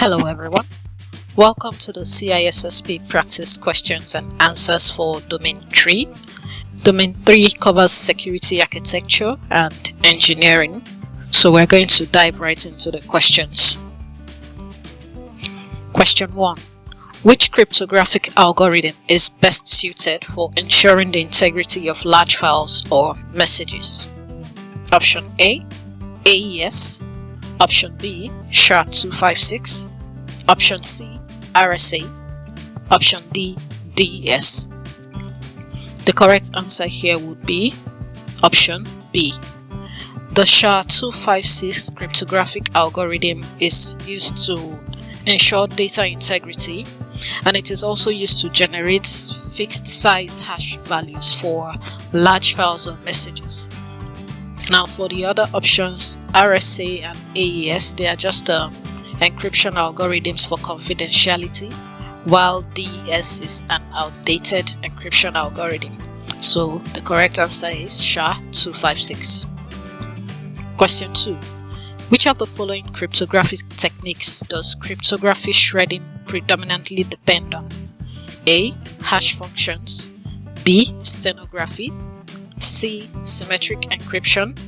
Hello everyone, welcome to the CISSP practice questions and answers for Domain 3. Domain 3 covers security architecture and engineering, so we're going to dive right into the questions. Question 1. Which cryptographic algorithm is best suited for ensuring the integrity of large files or messages? Option A, AES. Option B, SHA-256. Option C, RSA. Option D, DES. The correct answer here would be option B. The SHA-256 cryptographic algorithm is used to ensure data integrity, and it is also used to generate fixed size hash values for large files or messages. Now for the other options, RSA and AES, they are just encryption algorithms for confidentiality, while DES is an outdated encryption algorithm. So the correct answer is SHA-256. Question 2. Which of the following cryptographic techniques does cryptography shredding predominantly depend on? A. Hash functions. B. Stenography. C. Symmetric encryption.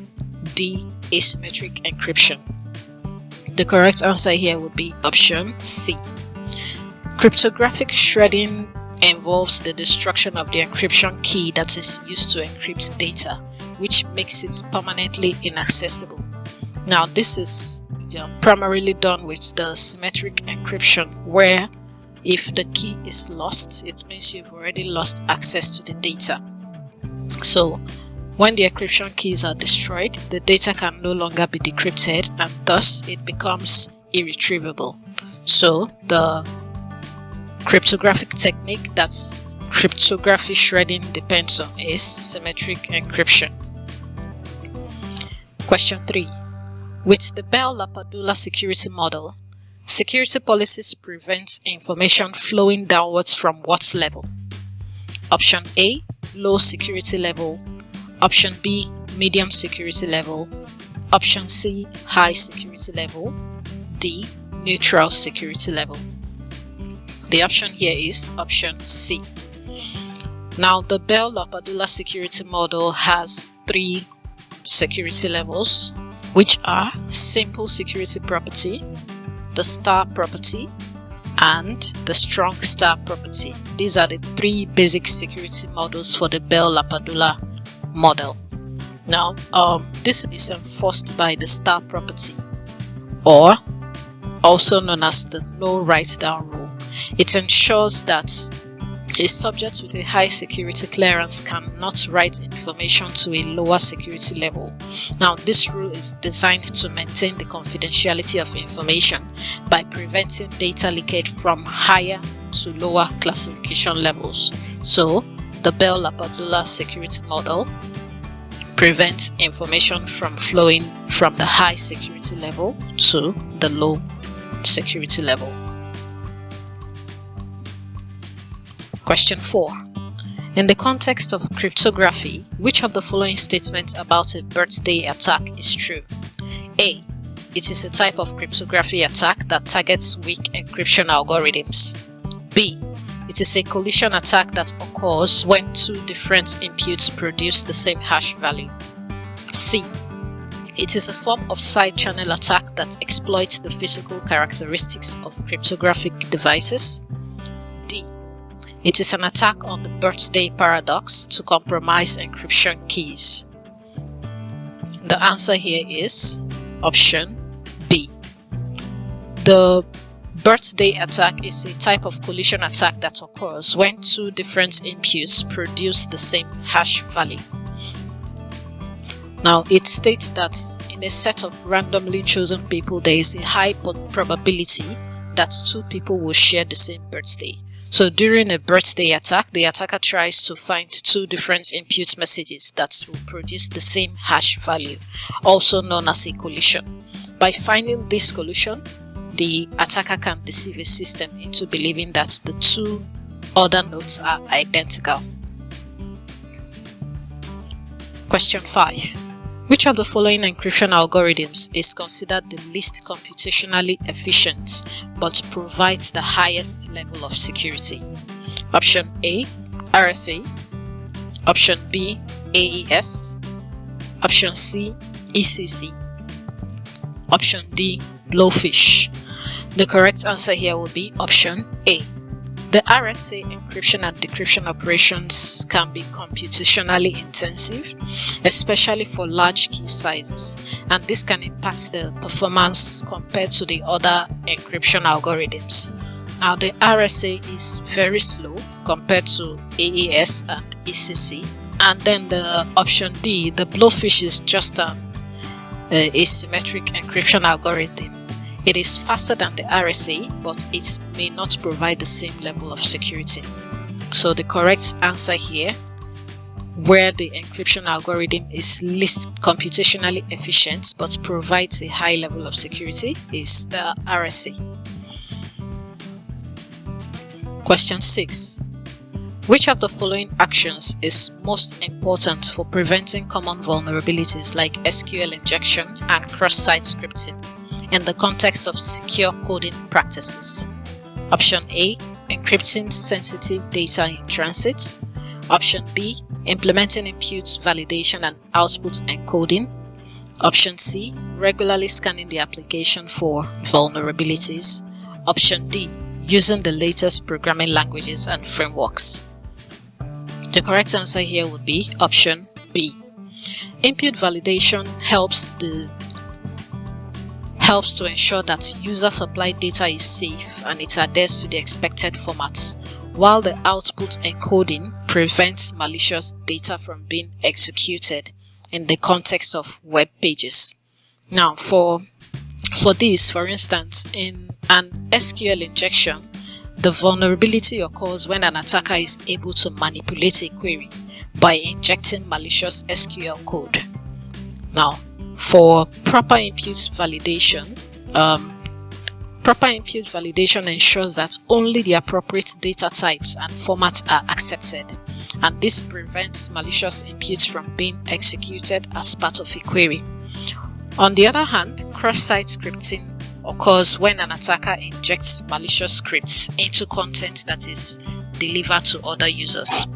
D. Asymmetric encryption. The correct answer here would be option C. Cryptographic shredding involves the destruction of the encryption key that is used to encrypt data, which makes it permanently inaccessible. Now this is primarily done with the symmetric encryption, where if the key is lost, it means you've already lost access to the data. So when the encryption keys are destroyed, the data can no longer be decrypted and thus it becomes irretrievable. So the cryptographic technique that cryptography shredding depends on is symmetric encryption. Question 3. With the Bell-LaPadula security model, security policies prevent information flowing downwards from what level? Option A, low security level. Option B, medium security level. Option C, high security level. D, neutral security level. The option here is option C. Now the Bell-LaPadula security model has 3 security levels, which are simple security property, the star property, and the strong star property. These are the 3 basic security models for the Bell-LaPadula model. Now this is enforced by the star property, or also known as the no write down rule. It ensures that a subject with a high security clearance cannot write information to a lower security level. Now this rule is designed to maintain the confidentiality of information by preventing data leakage from higher to lower classification levels. So the Bell-LaPadula security model prevents information from flowing from the high security level to the low security level. Question 4. In the context of cryptography, which of the following statements about a birthday attack is true? A. It is a type of cryptography attack that targets weak encryption algorithms. B. It is a collision attack that occurs when 2 different inputs produce the same hash value. C. It is a form of side channel attack that exploits the physical characteristics of cryptographic devices. D. It is an attack on the birthday paradox to compromise encryption keys. The answer here is option B. The birthday attack is a type of collision attack that occurs when 2 different inputs produce the same hash value. Now it states that in a set of randomly chosen people, there is a high probability that 2 people will share the same birthday. So during a birthday attack, the attacker tries to find 2 different input messages that will produce the same hash value, also known as a collision. By finding this collision, the attacker can deceive a system into believing that the 2 other nodes are identical. Question 5. Which of the following encryption algorithms is considered the least computationally efficient but provides the highest level of security? Option A, RSA. Option B, AES. Option C, ECC. Option D, blowfish. The correct answer here will be option A. The RSA encryption and decryption operations can be computationally intensive, especially for large key sizes, and this can impact the performance compared to the other encryption algorithms. Now, the RSA is very slow compared to AES and ECC, and then the option D, the blowfish, is just a symmetric encryption algorithm. It is faster than the RSA, but it may not provide the same level of security. So the correct answer here, where the encryption algorithm is least computationally efficient but provides a high level of security, is the RSA. Question 6. Which of the following actions is most important for preventing common vulnerabilities like SQL injection and cross-site scripting in the context of secure coding practices? Option A, encrypting sensitive data in transit. Option B, implementing input validation and output encoding. Option C, regularly scanning the application for vulnerabilities. Option D, using the latest programming languages and frameworks. The correct answer here would be option B. Input validation helps to ensure that user-supplied data is safe and it adheres to the expected formats, while the output encoding prevents malicious data from being executed in the context of web pages. Now, for this, for instance, in an SQL injection, the vulnerability occurs when an attacker is able to manipulate a query by injecting malicious SQL code. Now, for proper input validation ensures that only the appropriate data types and formats are accepted, and this prevents malicious inputs from being executed as part of a query. On the other hand, cross-site scripting occurs when an attacker injects malicious scripts into content that is delivered to other users.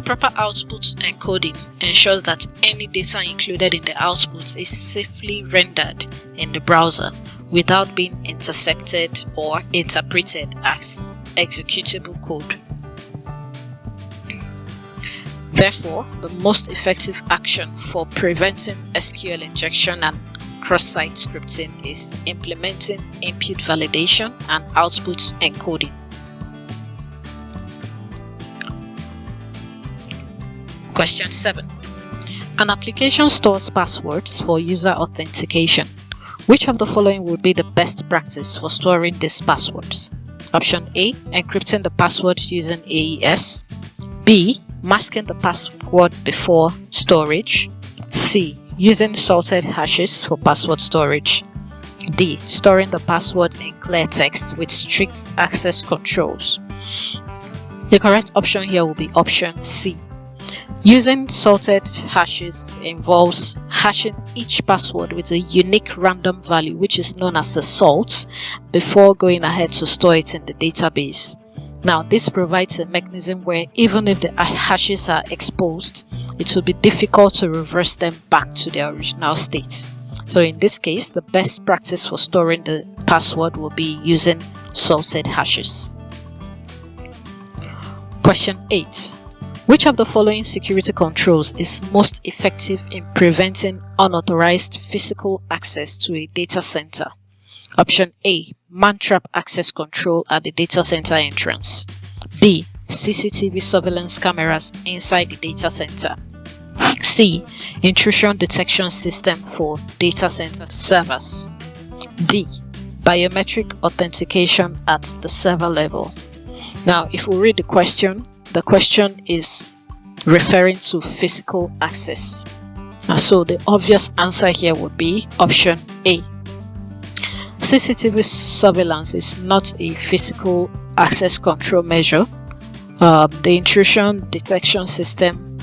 Proper output encoding ensures that any data included in the output is safely rendered in the browser without being intercepted or interpreted as executable code. Therefore, the most effective action for preventing SQL injection and cross-site scripting is implementing input validation and output encoding. Question 7. An application stores passwords for user authentication. Which of the following would be the best practice for storing these passwords? Option A, encrypting the password using AES. B, masking the password before storage. C, using salted hashes for password storage. D, storing the password in clear text with strict access controls. The correct option here will be option C. Using salted hashes involves hashing each password with a unique random value, which is known as a salt, before going ahead to store it in the database. Now, this provides a mechanism where even if the hashes are exposed, it will be difficult to reverse them back to their original state. So in this case, the best practice for storing the password will be using salted hashes. Question 8. Which of the following security controls is most effective in preventing unauthorized physical access to a data center? Option A, man-trap access control at the data center entrance. B, CCTV surveillance cameras inside the data center. C, intrusion detection system for data center servers. D, biometric authentication at the server level. Now, if we read the question is referring to physical access. So the obvious answer here would be option A. CCTV surveillance is not a physical access control measure. The intrusion detection system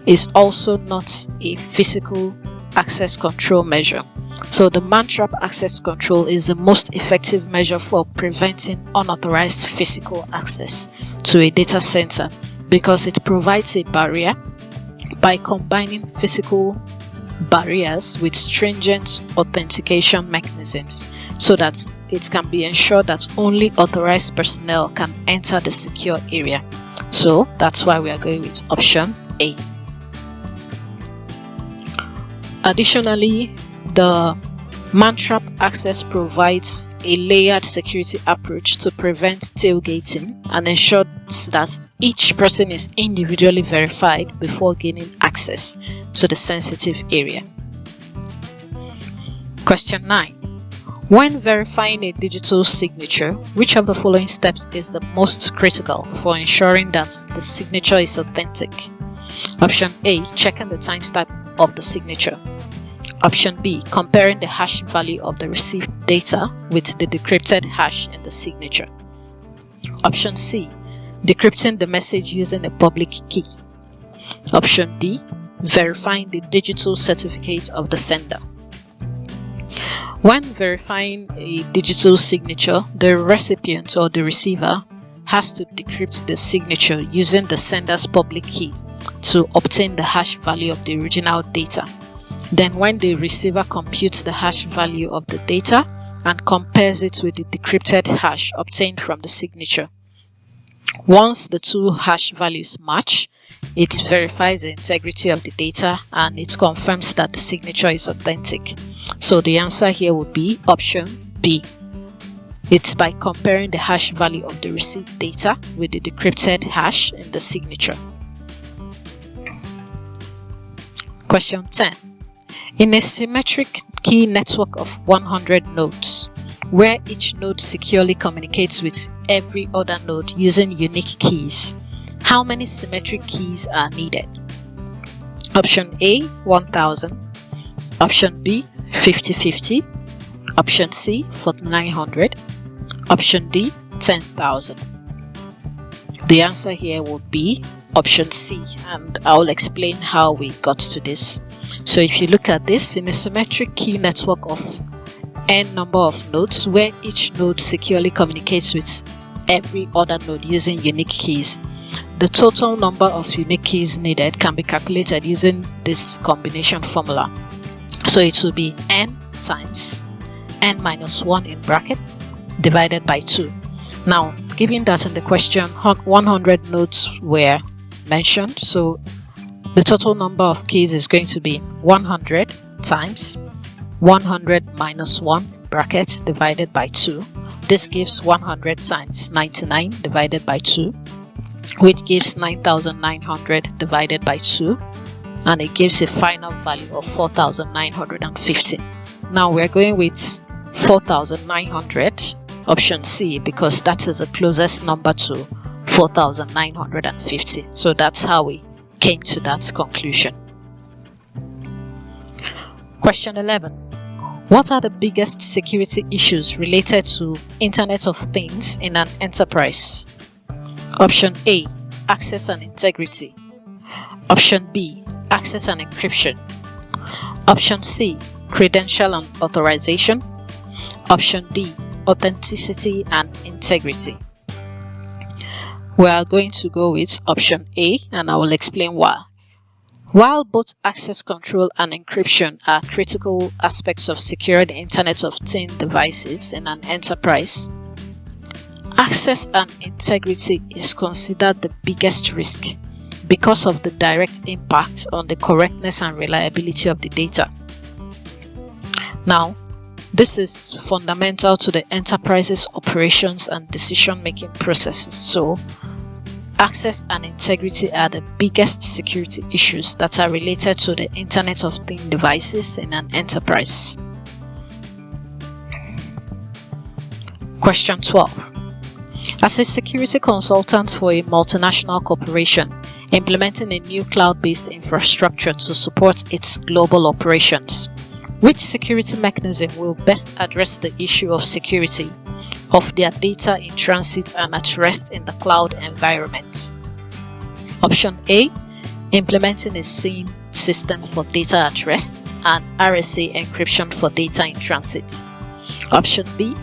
is also not a physical access control measure. So the man-trap access control is the most effective measure for preventing unauthorized physical access to a data center because it provides a barrier by combining physical barriers with stringent authentication mechanisms so that it can be ensured that only authorized personnel can enter the secure area. So that's why we are going with option A. Additionally, the man-trap access provides a layered security approach to prevent tailgating and ensures that each person is individually verified before gaining access to the sensitive area. Question 9. When verifying a digital signature, which of the following steps is the most critical for ensuring that the signature is authentic? Option A. Checking the timestamp of the signature. Option B. Comparing the hash value of the received data with the decrypted hash in the signature. Option C. Decrypting the message using a public key. Option D. Verifying the digital certificate of the sender. When verifying a digital signature, the recipient or the receiver has to decrypt the signature using the sender's public key to obtain the hash value of the original data. Then when the receiver computes the hash value of the data and compares it with the decrypted hash obtained from the signature. Once the two hash values match, it verifies the integrity of the data and it confirms that the signature is authentic. So the answer here would be option B. It's by comparing the hash value of the received data with the decrypted hash in the signature. Question 10. In a symmetric key network of 100 nodes, where each node securely communicates with every other node using unique keys, how many symmetric keys are needed? Option A, 1000. Option B, 50-50. Option C, 4900. Option D, 10,000. The answer here would be option C, and I'll explain how we got to this. So if you look at this, in a symmetric key network of n number of nodes, where each node securely communicates with every other node using unique keys, the total number of unique keys needed can be calculated using this combination formula. So it will be n times n minus 1 in bracket divided by 2. Now, given that in the question 100 nodes were mentioned, so the total number of keys is going to be 100 times 100 minus 1 bracket divided by 2. This gives 100 times 99 divided by 2, which gives 9,900 divided by 2, and it gives a final value of 4,950. Now we're going with 4,900, option C, because that is the closest number to 4,950. So that's how we came to that conclusion. Question 11. What are the biggest security issues related to Internet of Things in an enterprise? Option A, access and integrity. Option B, access and encryption. Option C, credential and authorization. Option D, authenticity and integrity. We are going to go with option A, and I will explain why. While both access control and encryption are critical aspects of securing the Internet of Things devices in an enterprise, access and integrity is considered the biggest risk because of the direct impact on the correctness and reliability of the data. Now, this is fundamental to the enterprise's operations and decision-making processes. So, access and integrity are the biggest security issues that are related to the Internet of Things devices in an enterprise. Question 12. As a security consultant for a multinational corporation implementing a new cloud-based infrastructure to support its global operations, which security mechanism will best address the issue of security of their data in transit and at rest in the cloud environment? Option A, implementing a SIEM system for data at rest, and RSA encryption for data in transit. Option B,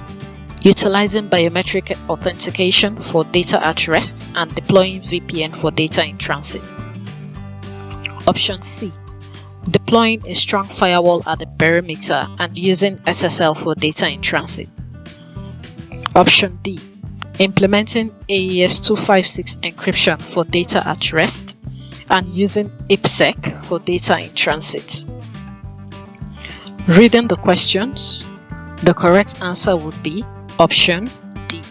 utilizing biometric authentication for data at rest and deploying VPN for data in transit. Option C, deploying a strong firewall at the perimeter and using SSL for data in transit. Option D, implementing AES-256 encryption for data at rest and using IPsec for data in transit. Reading the questions, the correct answer would be option D.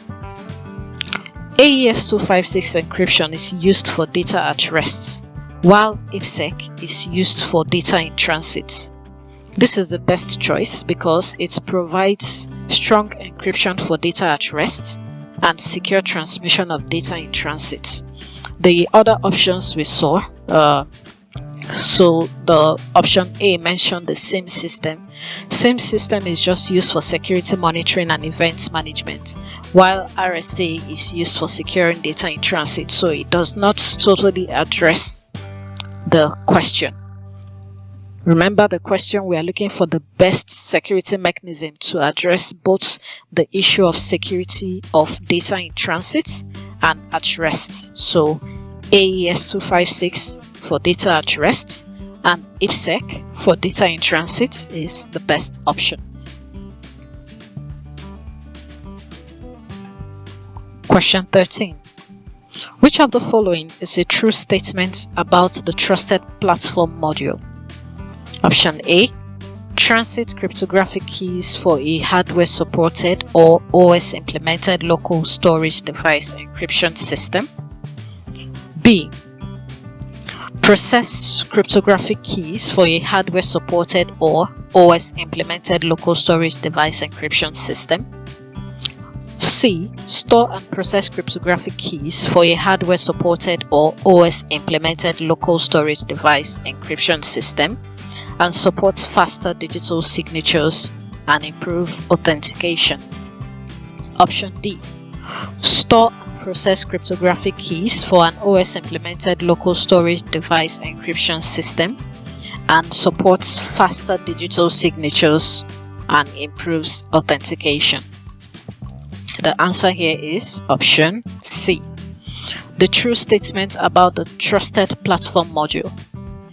AES-256 encryption is used for data at rest, while IPsec is used for data in transit. This is the best choice because it provides strong encryption for data at rest and secure transmission of data in transit. The other options we saw, so the option A mentioned the SIEM system. SIEM system is just used for security monitoring and event management, while RSA is used for securing data in transit, so it does not totally address the question. Remember the question, we are looking for the best security mechanism to address both the issue of security of data in transit and at rest. So AES-256 for data at rest and IPsec for data in transit is the best option. Question 13. Which of the following is a true statement about the trusted platform module? Option A, transit cryptographic keys for a hardware supported or OS implemented local storage device encryption system. B, process cryptographic keys for a hardware supported or OS implemented local storage device encryption system. C, store and process cryptographic keys for a hardware supported or OS implemented local storage device encryption system and support faster digital signatures and improve authentication. Option D, store and process cryptographic keys for an OS implemented local storage device encryption system and supports faster digital signatures and improves authentication. The answer here is option C. The true statement about the trusted platform module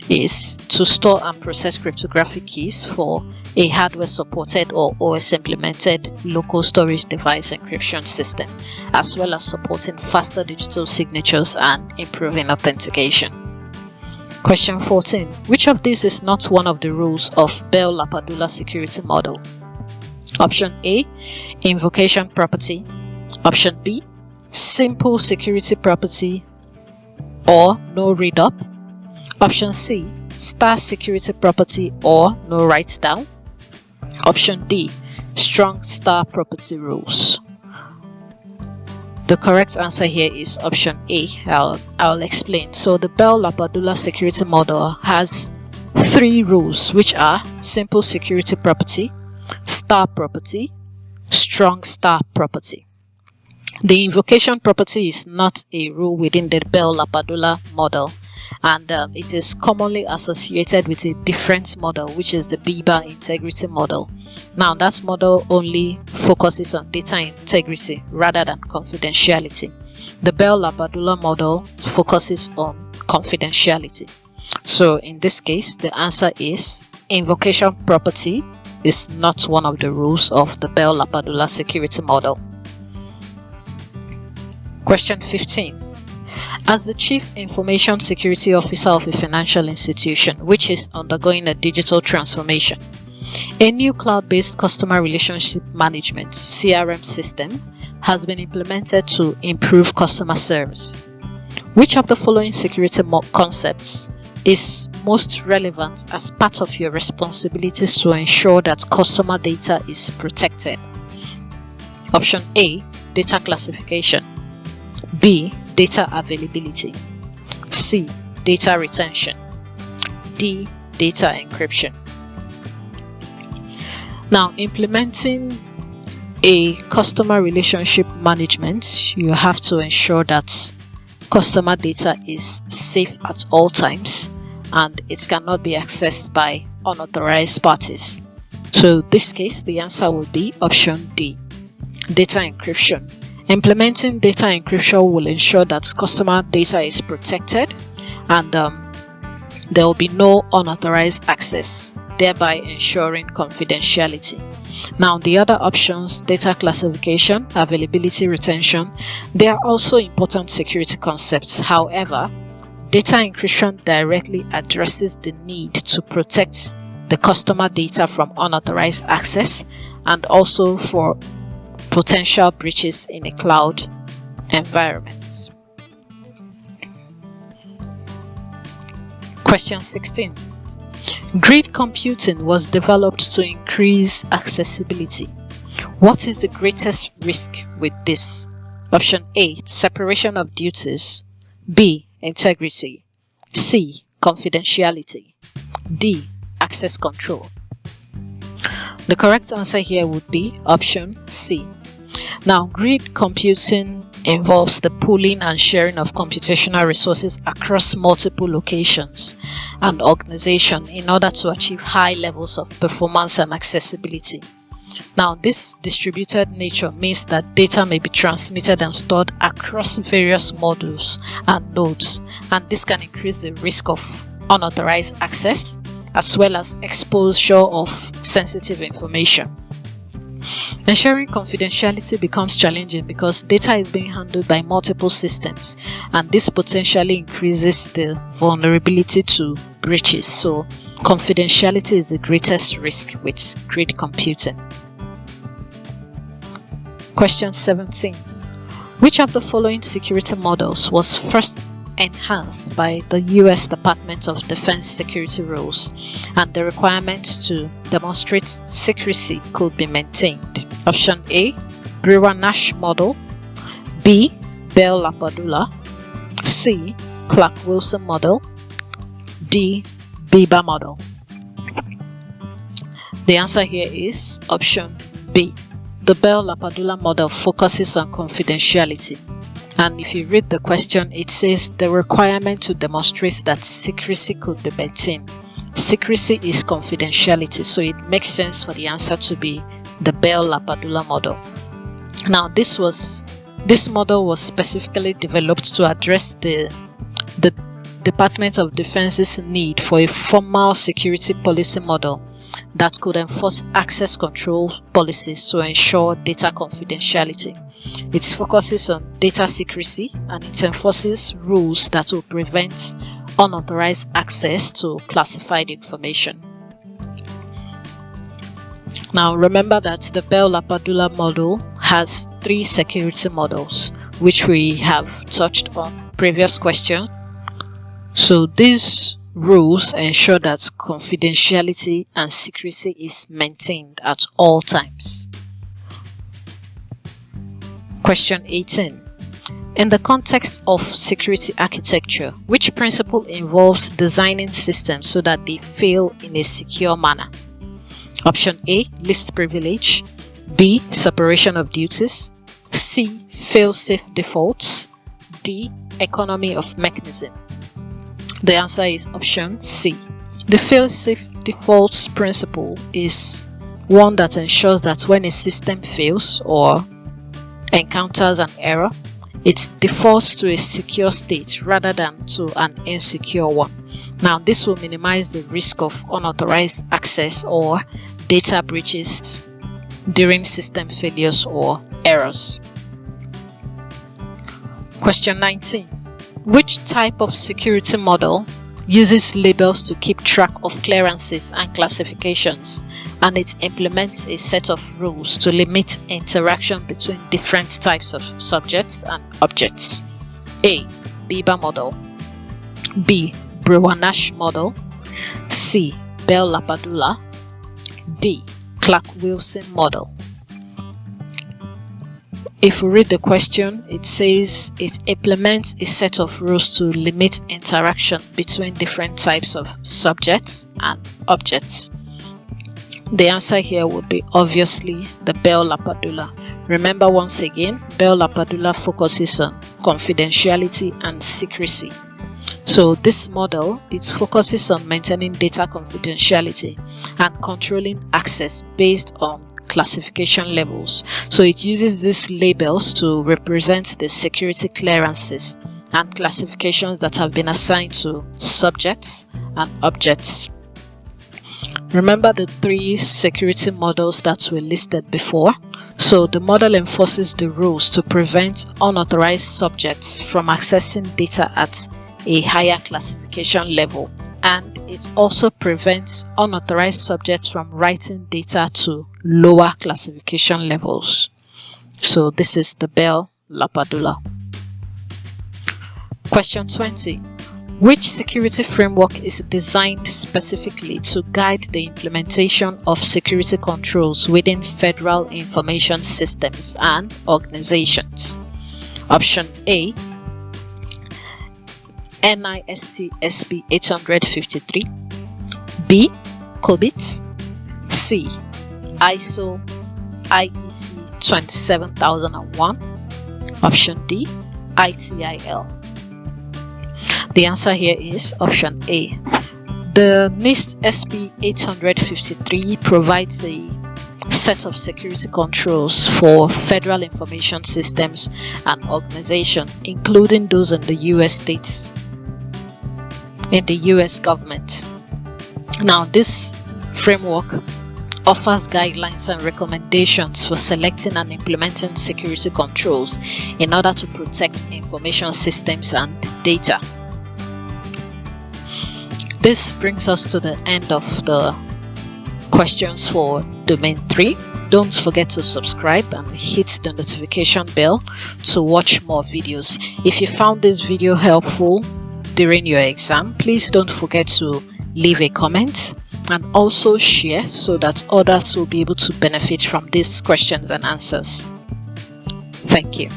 is to store and process cryptographic keys for a hardware supported or OS implemented local storage device encryption system, as well as supporting faster digital signatures and improving authentication. Question 14. Which of these is not one of the rules of Bell-LaPadula security model? Option A, invocation property. Option B, simple security property or no read up. Option C, star security property or no write down. Option D, strong star property rules. The correct answer here is option A. I'll explain. So the Bell-LaPadula security model has 3 rules, which are simple security property, star property, strong star property. The invocation property is not a rule within the Bell-LaPadula model, and it is commonly associated with a different model, which is the BIBA integrity model. Now that model only focuses on data integrity rather than confidentiality. The Bell-LaPadula model focuses on confidentiality. So in this case, the answer is invocation property is not one of the rules of the Bell-LaPadula security model. Question 15. As the Chief Information Security Officer of a financial institution which is undergoing a digital transformation, a new cloud-based customer relationship management (CRM) system has been implemented to improve customer service. Which of the following security concepts is most relevant as part of your responsibilities to ensure that customer data is protected? Option A, data classification. B, data availability. C, data retention. D, data encryption. Now, implementing a customer relationship management, you have to ensure that customer data is safe at all times and it cannot be accessed by unauthorized parties. So in this case, the answer would be option D, data encryption. Implementing data encryption will ensure that customer data is protected and there will be no unauthorized access, thereby ensuring confidentiality. Now, the other options, data classification, availability, retention, they are also important security concepts. However, data encryption directly addresses the need to protect the customer data from unauthorized access and also for potential breaches in a cloud environment. Question 16. Grid computing was developed to increase accessibility. What is the greatest risk with this? Option A, separation of duties. B, integrity. C, confidentiality. D, access control. The correct answer here would be option C. Now, grid computing involves the pooling and sharing of computational resources across multiple locations and organizations in order to achieve high levels of performance and accessibility. Now, this distributed nature means that data may be transmitted and stored across various modules and nodes, and this can increase the risk of unauthorized access as well as exposure of sensitive information. Ensuring confidentiality becomes challenging because data is being handled by multiple systems, and this potentially increases the vulnerability to breaches. So, confidentiality is the greatest risk with grid computing. Question 17. Which of the following security models was first enhanced by the US Department of Defense security rules and the requirement to demonstrate secrecy could be maintained? Option A, Brewer-Nash model. B, Bell-LaPadula. C, Clark-Wilson model. D, Bieber model. The answer here is option B. The Bell-LaPadula model focuses on confidentiality. And if you read the question, it says the requirement to demonstrate that secrecy could be maintained. Secrecy is confidentiality, so it makes sense for the answer to be the Bell-LaPadula model. Now, this model was specifically developed to address the Department of Defense's need for a formal security policy model that could enforce access control policies to ensure data confidentiality. It focuses on data secrecy and it enforces rules that will prevent unauthorized access to classified information. Now, remember that the Bell-LaPadula model has 3 security models, which we have touched on previous questions. So these rules ensure that confidentiality and secrecy is maintained at all times. Question 18. In the context of security architecture, which principle involves designing systems so that they fail in a secure manner? Option A, least privilege. B, separation of duties. C, fail-safe defaults. D, economy of mechanism. The answer is option C. The fail-safe defaults principle is one that ensures that when a system fails or encounters an error, it defaults to a secure state rather than to an insecure one. Now, this will minimize the risk of unauthorized access or data breaches during system failures or errors. Question 19. Which type of security model uses labels to keep track of clearances and classifications, and it implements a set of rules to limit interaction between different types of subjects and objects? A, Bieber model. B, Brewer-Nash model. C, Bell-LaPadula. D, Clark-Wilson model. If we read the question, it says it implements a set of rules to limit interaction between different types of subjects and objects. The answer here would be obviously the Bell-LaPadula. Remember once again, Bell-LaPadula focuses on confidentiality, and secrecy. So this model, it focuses on maintaining data confidentiality and controlling access based on classification levels. So it uses these labels to represent the security clearances and classifications that have been assigned to subjects and objects. Remember the three security models that were listed before? So the model enforces the rules to prevent unauthorized subjects from accessing data at a higher classification level, and it also prevents unauthorized subjects from writing data to lower classification levels. So this is the Bell-LaPadula. Question 20. Which security framework is designed specifically to guide the implementation of security controls within federal information systems and organizations? Option A, NIST CISSP 853, B, COBIT, C, ISO IEC 27001, option D, ITIL. The answer here is option A. The NIST CISSP 853 provides a set of security controls for federal information systems and organizations, including those in the US states, in the US government. Now, this framework offers guidelines and recommendations for selecting and implementing security controls in order to protect information systems and data. This brings us to the end of the questions for Domain 3. Don't forget to subscribe and hit the notification bell to watch more videos. If you found this video helpful during your exam, please don't forget to leave a comment and also share so that others will be able to benefit from these questions and answers. Thank you.